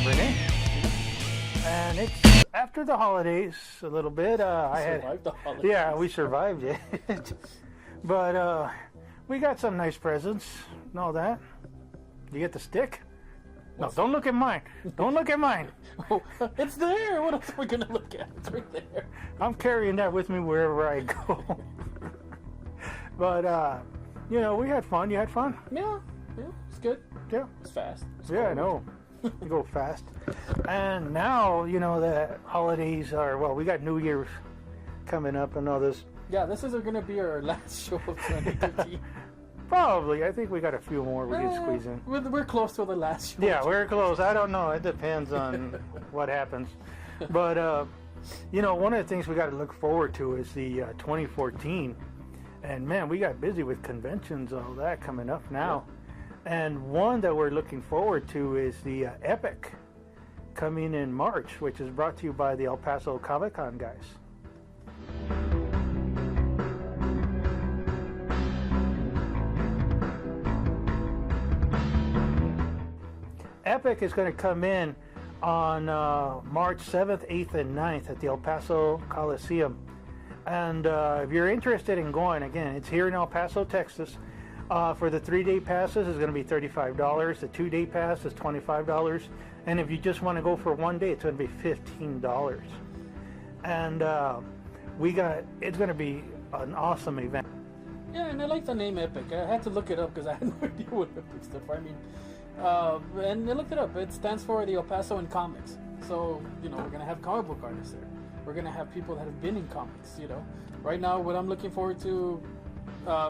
Renee. And it's after the holidays a little bit. Survived the holidays. Yeah, we survived it. But we got some nice presents and all that. You get the stick? No, don't look at mine. Don't look at mine. Oh, it's there. What else are we going to look at? It's right there. I'm carrying that with me wherever I go. But, you know, we had fun. You had fun? Yeah, it's good. Yeah. It's fast. It's Yeah, I cold. know. You go fast. And now, you know, the holidays are, well, we got New Year's coming up and all this. Yeah, this is going to be our last show of 2013. Probably. I think we got a few more we can squeeze in. We're close to the last show. Yeah, we're close. I don't know. It depends on what happens. But, you know, one of the things we got to look forward to is the 2014. And, man, we got busy with conventions and all that coming up now. Yeah. And one that we're looking forward to is the Epic coming in March, which is brought to you by the El Paso Comic-Con guys. Epic is going to come in on March 7th, 8th, and 9th at the El Paso Coliseum. And if you're interested in going, again, it's here in El Paso, Texas. For the 3-day passes, it's going to be $35. The 2-day pass is $25. And if you just want to go for 1 day, it's going to be $15. And it's going to be an awesome event. Yeah, and I like the name Epic. I had to look it up because I had no idea what Epic stood for. I mean, and I looked it up. It stands for the El Pasoan Comics. So, you know, we're going to have comic book artists there. We're going to have people that have been in comics, you know. Right now, what I'm looking forward to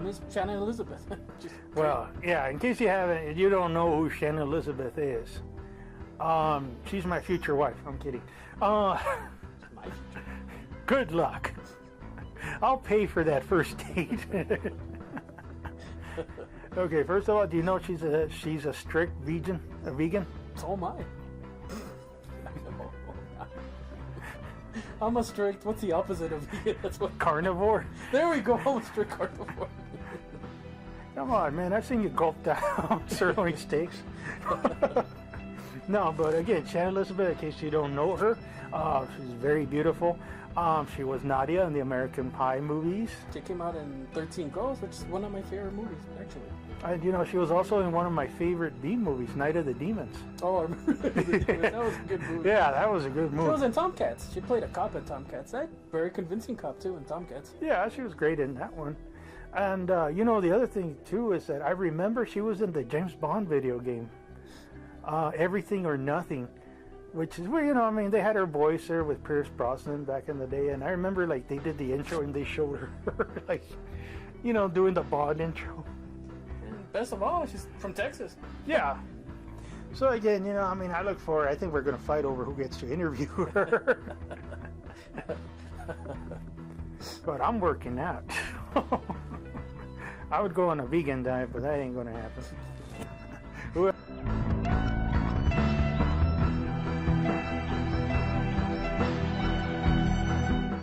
is Shannon Elizabeth. Well, yeah, in case you don't know who Shannon Elizabeth is, she's my future wife. I'm kidding. My future. Good luck. I'll pay for that first date. Okay, first of all, do you know she's a strict vegan? A vegan? So am I. I'm a strict. What's the opposite of vegan? That's what. Carnivore. There we go. I'm a strict carnivore. Come on, man. I've seen you gulp down sirloin steaks. No, but again, Shannon Elizabeth, in case you don't know her, she's very beautiful. She was Nadia in the American Pie movies. She came out in 13 Ghosts, which is one of my favorite movies, actually. You know, she was also in one of my favorite B movies, Night of the Demons. Oh, I remember. That was a good movie. Yeah, that was a good movie. She was in Tomcats. She played a cop in Tomcats. That very convincing cop, too, in Tomcats. Yeah, she was great in that one. And, you know, the other thing, too, is that I remember she was in the James Bond video game, Everything or Nothing, which is, well, you know, I mean, they had her voice there with Pierce Brosnan back in the day. And I remember, like, they did the intro and they showed her, like, you know, doing the Bond intro. Best of all, she's from Texas. Yeah. So again, you know, I mean, I look forward. I think we're going to fight over who gets to interview her. But I'm working out. I would go on a vegan diet, but that ain't going to happen. What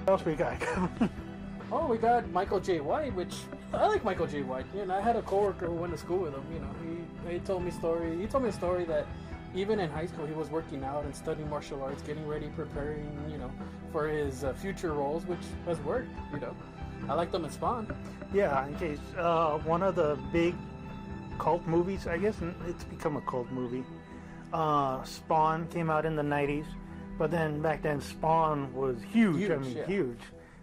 else we got? Oh, we got Michael J. White, which I like Michael J. White. You know, I had a coworker who went to school with him. You know, he told me a story that even in high school he was working out and studying martial arts, getting ready, preparing, you know, for his future roles, which has worked. You know, I liked him in Spawn. Yeah, in case one of the big cult movies, I guess it's become a cult movie. Spawn came out in the 90s, but then back then Spawn was huge. I mean, huge.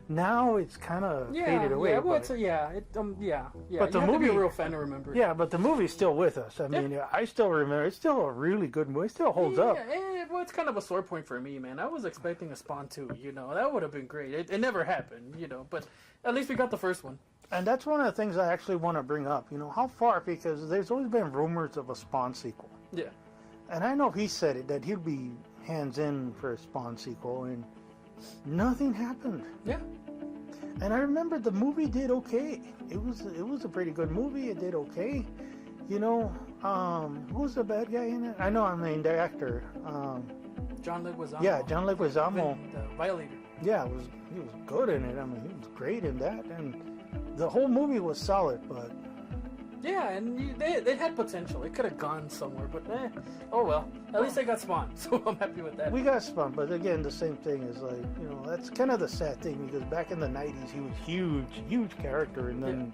Now it's kind of faded away. Yeah, well, But the you have movie, to be a real fan to remember. Yeah, but the movie's still with us. I mean, I still remember. It's still a really good movie. It still holds up. Yeah, well, it's kind of a sore point for me, man. I was expecting a Spawn 2, you know. That would have been great. It never happened, you know, but at least we got the first one. And that's one of the things I actually want to bring up. You know, how far? Because there's always been rumors of a Spawn sequel. Yeah. And I know he said it, that he'd be hands in for a Spawn sequel, and nothing happened. Yeah. And I remember the movie did okay. It was a pretty good movie. It did okay. You know, who's the bad guy in it? I know, I mean, the actor. John Leguizamo. Yeah, John Leguizamo. The Violator. Yeah, he was good in it. I mean, he was great in that. And the whole movie was solid, but Yeah, and they had potential. It could have gone somewhere, but oh well. At least they got Spawn, so I'm happy with that. We got Spawn, but again, the same thing is like, you know, that's kind of the sad thing because back in the 90s, he was huge character, and then...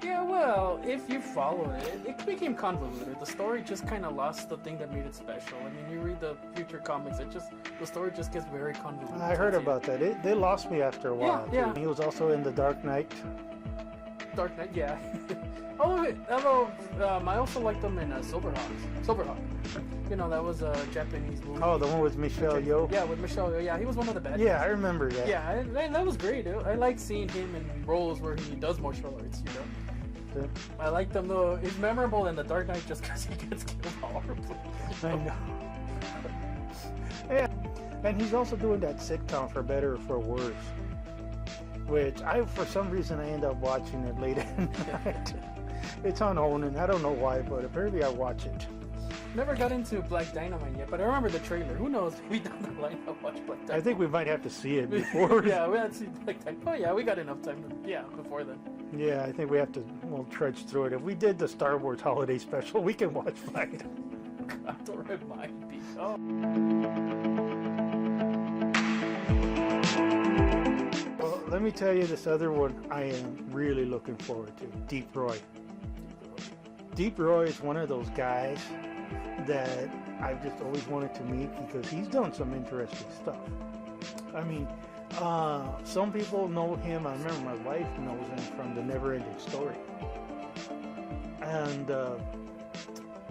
Yeah, well, if you follow it, it became convoluted. The story just kind of lost the thing that made it special. I mean, you read the future comics, the story just gets very convoluted. I heard about that. They lost me after a while. Yeah. He was also in The Dark Knight. Dark Knight, yeah. Although I also liked them in Silverhawk. You know, that was a Japanese movie. Oh, the one with Michelle Yeoh? Yeah, with Michelle Yeoh. Yeah, he was one of the bad guys. Yeah, I remember that. Yeah, and that was great. I like seeing him in roles where he does martial arts, you know. Yeah. I like them though. It's memorable in The Dark Knight just because he gets killed horribly. I know. Yeah, and he's also doing that sitcom For Better or For Worse, which for some reason I end up watching it late at night. It's on Onan. I don't know why, but apparently I watch it. Never got into Black Dynamite yet, but I remember the trailer. Who knows? Maybe down the line I'll watch Black Dynamite. I think we might have to see it before. Yeah, we had to see Black Dynamite. Oh yeah, we got enough time. Before then. Yeah, I think we'll trudge through it. If we did the Star Wars Holiday Special, we can watch Black Dynamite. God, don't remind me. Oh. Well, let me tell you this other one I am really looking forward to. Deep Roy. Deep Roy is one of those guys that I've just always wanted to meet because he's done some interesting stuff. I mean, some people know him. I remember my wife knows him from The Never Ending Story. And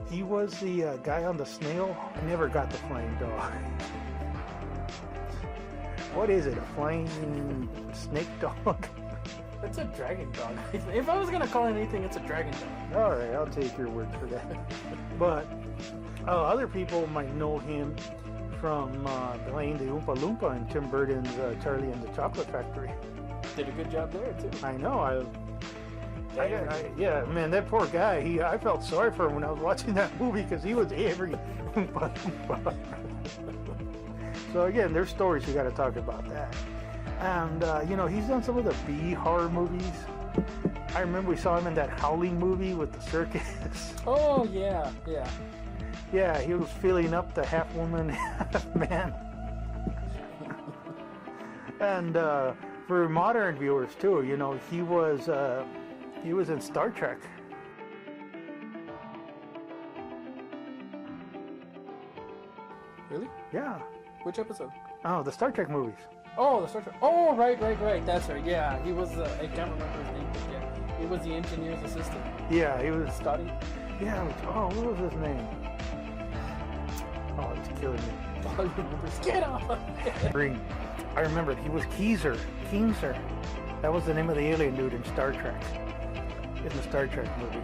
he was the guy on the snail. I never got the flying dog. What is it? A flying snake dog? It's a dragon dog. If I was going to call it anything, it's a dragon dog. All right, I'll take your word for that. But other people might know him from playing the Oompa Loompa in Tim Burton's Charlie and the Chocolate Factory. Did a good job there, too. I know. Yeah, man, that poor guy. I felt sorry for him when I was watching that movie because he was every Oompa Loompa. So again, there's stories you got to talk about that. And, he's done some of the B horror movies. I remember we saw him in that Howling movie with the circus. Oh, yeah. Yeah, he was filling up the half woman, half man. And for modern viewers, too, he was in Star Trek. Really? Yeah. Which episode? Oh, the Star Trek movies. Oh, the Star Trek. Oh, right. That's right. Yeah, he was. I can't remember his name, but yeah, he was the engineer's assistant. Yeah, he was. Scotty. Yeah. What was his name? Oh, it's killing me. Get off! Green. I remember he was Keenser. That was the name of the alien dude in Star Trek. In the Star Trek movie.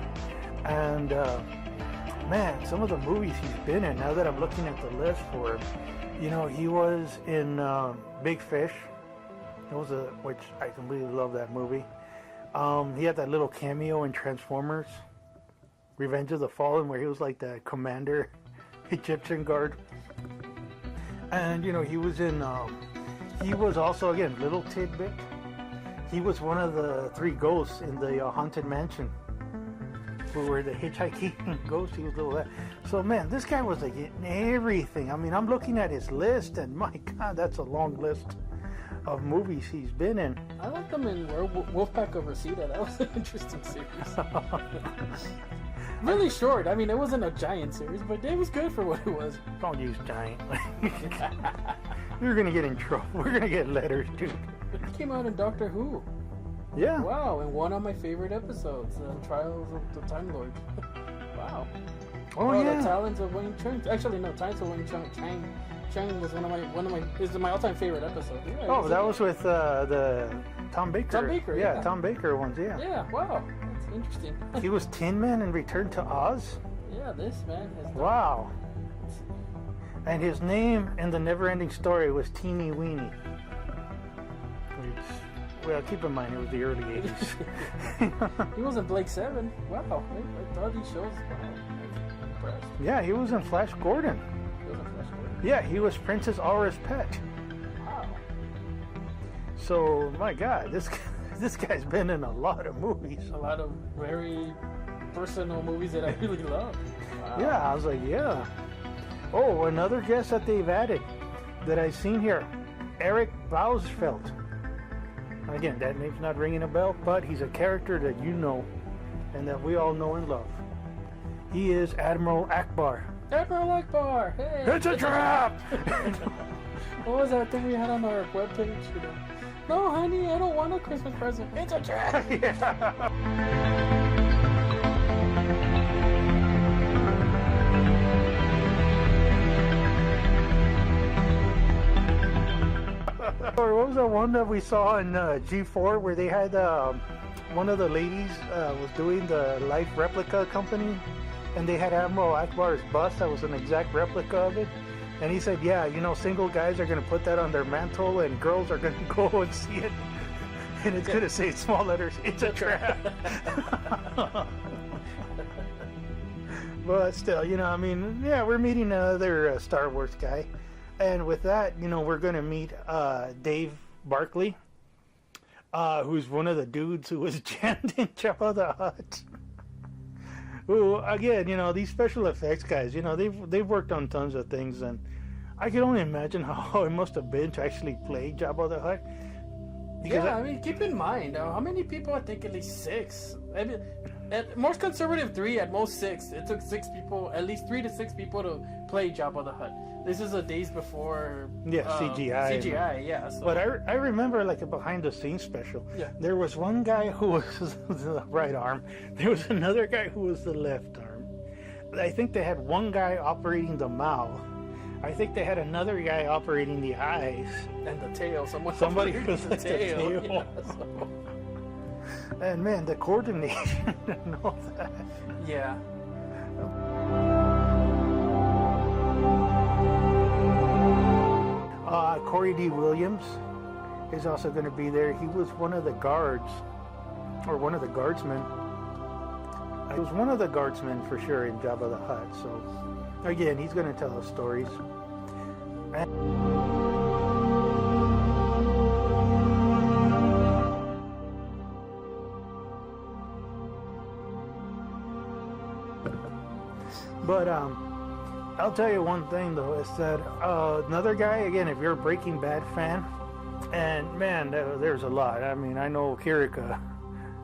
And man, some of the movies he's been in. Now that I'm looking at the list for him. He was in Big Fish. Which I completely love that movie. He had that little cameo in Transformers, Revenge of the Fallen, where he was like the commander, Egyptian guard. And he was in. He was also again little tidbit. He was one of the three ghosts in the Haunted Mansion. Who were the hitchhiking ghosts? He was little that. So man, this guy was like in everything. I mean, I'm looking at his list, and my God, that's a long list of movies he's been in. I liked him in Wolfpack of Reseda. That was an interesting series. Really short. I mean, it wasn't a giant series, but it was good for what it was. Don't use giant. You're gonna get in trouble. We're gonna get letters, dude. It came out in Doctor Who. Yeah. Wow, and one of my favorite episodes, Trials of the Time Lord. Wow. Oh yeah. The Talons of Wing Chun. Actually, no, Talons of Wing Chun. Chang was one of my all-time favorite episodes. Yeah, that was with the Tom Baker. Tom Baker. Yeah, Tom Baker ones. Yeah. Yeah. Wow, that's interesting. He was Tin Man in Return to Oz. Yeah, this man has. Wow. And his name in the Never-Ending Story was Teeny Weeny. Well, keep in mind, it was the early 80s. He was in Blake 7. Wow. I thought he shows. Wow. I'm impressed. Yeah, he was in Flash Gordon. He was in Flash Gordon? Yeah, he was Princess Aura's pet. Wow. So, my God, this guy's been in a lot of movies. A lot of very personal movies that I really love. Wow. Yeah, I was like, yeah. Oh, another guest that they've added that I've seen here, Eric Bausfeld. Again, that name's not ringing a bell, but he's a character that you know and that we all know and love. He is Admiral Akbar. Admiral Akbar! Hey! It's a trap! What was that thing we had on our webpage? You know? No, honey, I don't want a Christmas present. It's a trap! Yeah. Or what was the one that we saw in G4 where they had one of the ladies was doing the life replica company, and they had Admiral Akbar's bust that was an exact replica of it, and he said, yeah, you know, single guys are going to put that on their mantle and girls are going to go and see it, and it's going to say in small letters, it's a trap. But still, you know, I mean, yeah, we're meeting another Star Wars guy. And with that, you know, we're going to meet Dave Barkley, who's one of the dudes who was jammed in Jabba the Hutt. Who, again, you know, these special effects guys, you know, they've worked on tons of things, and I can only imagine how it must have been to actually play Jabba the Hutt. Yeah, I mean, keep in mind, how many people? I think at least 6. I mean, at most conservative 3, at most 6. It took 6 people, at least 3 to 6 people to play Jabba the Hutt. This is a days before CGI. CGI, yeah. So. But I remember like a behind the scenes special. Yeah. There was one guy who was the right arm. There was another guy who was the left arm. I think they had one guy operating the mouth. I think they had another guy operating the eyes. And the tail. Somebody was the tail. Yeah, so. And man, the coordination and all that. Yeah. Corey Dee Williams is also going to be there. He was one of the guards, or one of the guardsmen. He was one of the guardsmen for sure in Jabba the Hutt. So, again, he's going to tell us stories. But I'll tell you one thing though, is that another guy, again, if you're a Breaking Bad fan, and man, there's a lot. I mean, I know Kirika,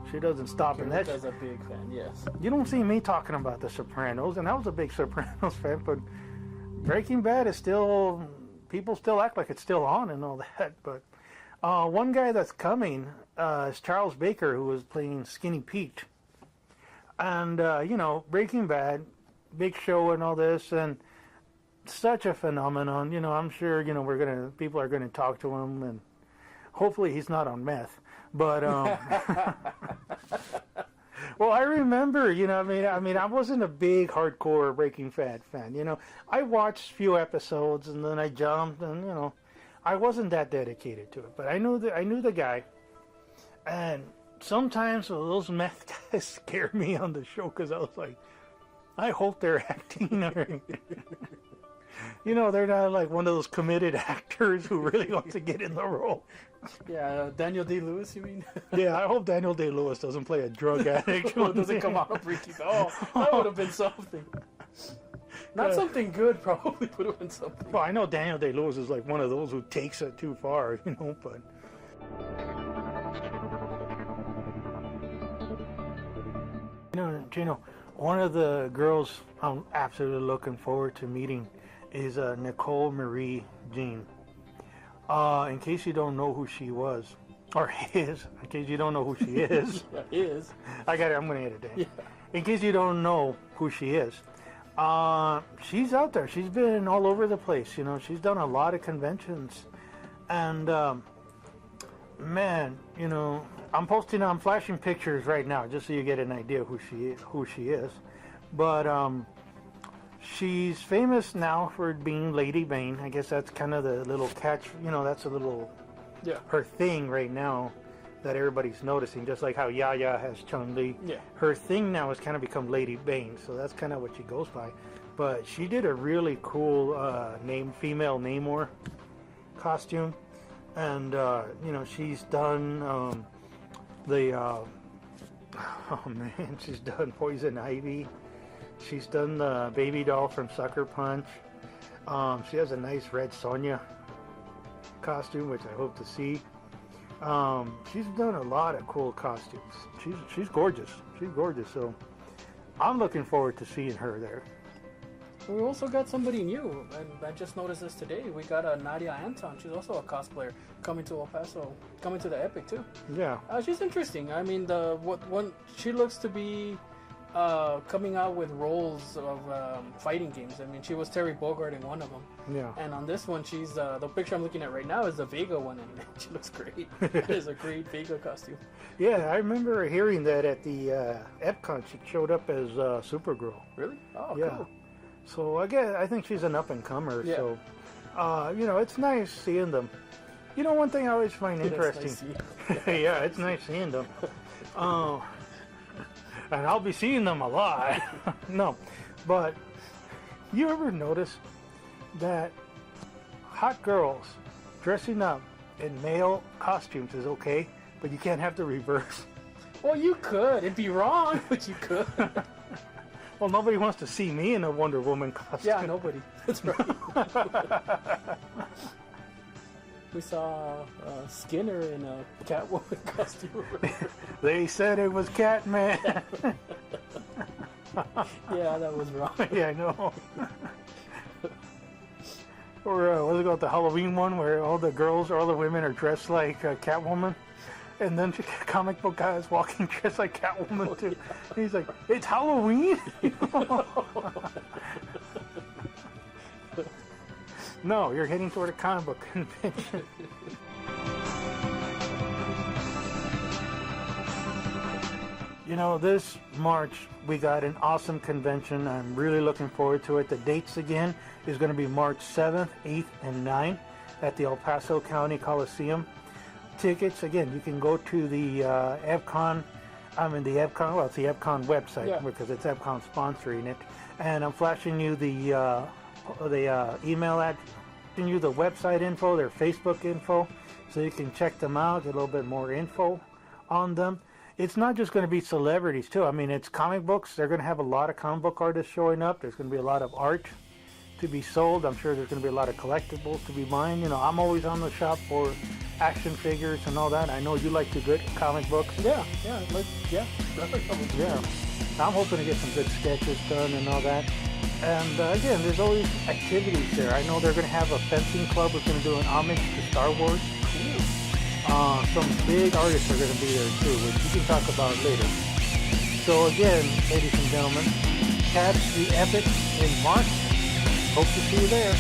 she doesn't stop in that. Kirika's a big fan, yes. You don't see me talking about The Sopranos, and I was a big Sopranos fan, but Breaking Bad is still, people still act like it's still on and all that. But one guy that's coming is Charles Baker, who was playing Skinny Pete. And, you know, Breaking Bad, big show and all this, and such a phenomenon. You know, I'm sure, you know, people are gonna talk to him, and hopefully he's not on meth. But well, I remember, you know, I mean, I wasn't a big hardcore Breaking Bad fan. You know, I watched a few episodes and then I jumped, and you know, I wasn't that dedicated to it. But I knew the guy, and sometimes those meth guys scared me on the show because I was like, I hope they're acting, or, you know, they're not like one of those committed actors who really wants to get in the role. Yeah, Daniel Day-Lewis, you mean? Yeah, I hope Daniel Day-Lewis doesn't play a drug addict. Who doesn't come out of Breaking Bad. Oh, that would have been something. Not something good, probably would have been something. Well, I know Daniel Day-Lewis is like one of those who takes it too far, you know, but... You know, one of the girls I'm absolutely looking forward to meeting is Nicole Marie Jean. In case you don't know who she was, or is, in case you don't know who she is. Is. I got it, I'm going to edit that. Yeah. In case you don't know who she is, she's out there. She's been all over the place, you know. She's done a lot of conventions. And, man, you know, I'm flashing pictures right now just so you get an idea who she is. But she's famous now for being Lady Bane. I guess that's kind of the little catch, you know, that's a little her thing right now that everybody's noticing, just like how Yaya has Chun-Li. Yeah. Her thing now has kind of become Lady Bane, so that's kind of what she goes by. But she did a really cool female Namor costume. And, you know, she's done the Oh man, she's done Poison Ivy. She's done the baby doll from Sucker Punch. She has a nice red Sonya costume, which I hope to see. She's done a lot of cool costumes. She's gorgeous. She's gorgeous. So I'm looking forward to seeing her there. We also got somebody new, and I just noticed this today. We got a Nadia Anton. She's also a cosplayer coming to El Paso, coming to the Epic too. Yeah. She's interesting. I mean, she looks to be coming out with roles of fighting games. I mean, she was Terry Bogard in one of them. Yeah. And on this one, she's the picture I'm looking at right now is the Vega one, and she looks great. It is a great Vega costume. Yeah, I remember hearing that at the OPCON. She showed up as Supergirl. Really? Oh, yeah. cool. So again, I think she's an up-and-comer. Yeah. So, it's nice seeing them. One thing I always find interesting. Yeah, it's nice seeing them. And I'll be seeing them a lot. No, but you ever notice that hot girls dressing up in male costumes is okay, but you can't have the reverse? Well, you could. It'd be wrong, but you could. Well, nobody wants to see me in a Wonder Woman costume. Yeah, nobody. That's right. We saw Skinner in a Catwoman costume. They said it was Catman. Yeah, that was wrong. Yeah, I know. Or what's it called, the Halloween one where all the girls or all the women are dressed like Catwoman? And then the comic book guy is walking dressed like Catwoman too. And he's like, it's Halloween? No, you're heading toward a comic book convention. This March we got an awesome convention. I'm really looking forward to it. The dates again is going to be March 7th, 8th, and 9th at the El Paso County Coliseum. Tickets, again, you can go to the OPCON, it's the OPCON website, because it's OPCON sponsoring it. And I'm flashing you the email ad, you the website info, their Facebook info, so you can check them out, get a little bit more info on them. It's not just going to be celebrities too. I mean, it's comic books. They're going to have a lot of comic book artists showing up. There's going to be a lot of art to be sold. I'm sure there's going to be a lot of collectibles to be mined. I'm always on the shop for action figures and all that. I know you like the good comic books. Yeah. Yeah. I'm hoping to get some good sketches done and all that. And again, there's always activities there. I know they're going to have a fencing club who's going to do an homage to Star Wars. Cool. Some big artists are going to be there too, which we can talk about later. So again, ladies and gentlemen, catch the Epic in March. Hope to see you there.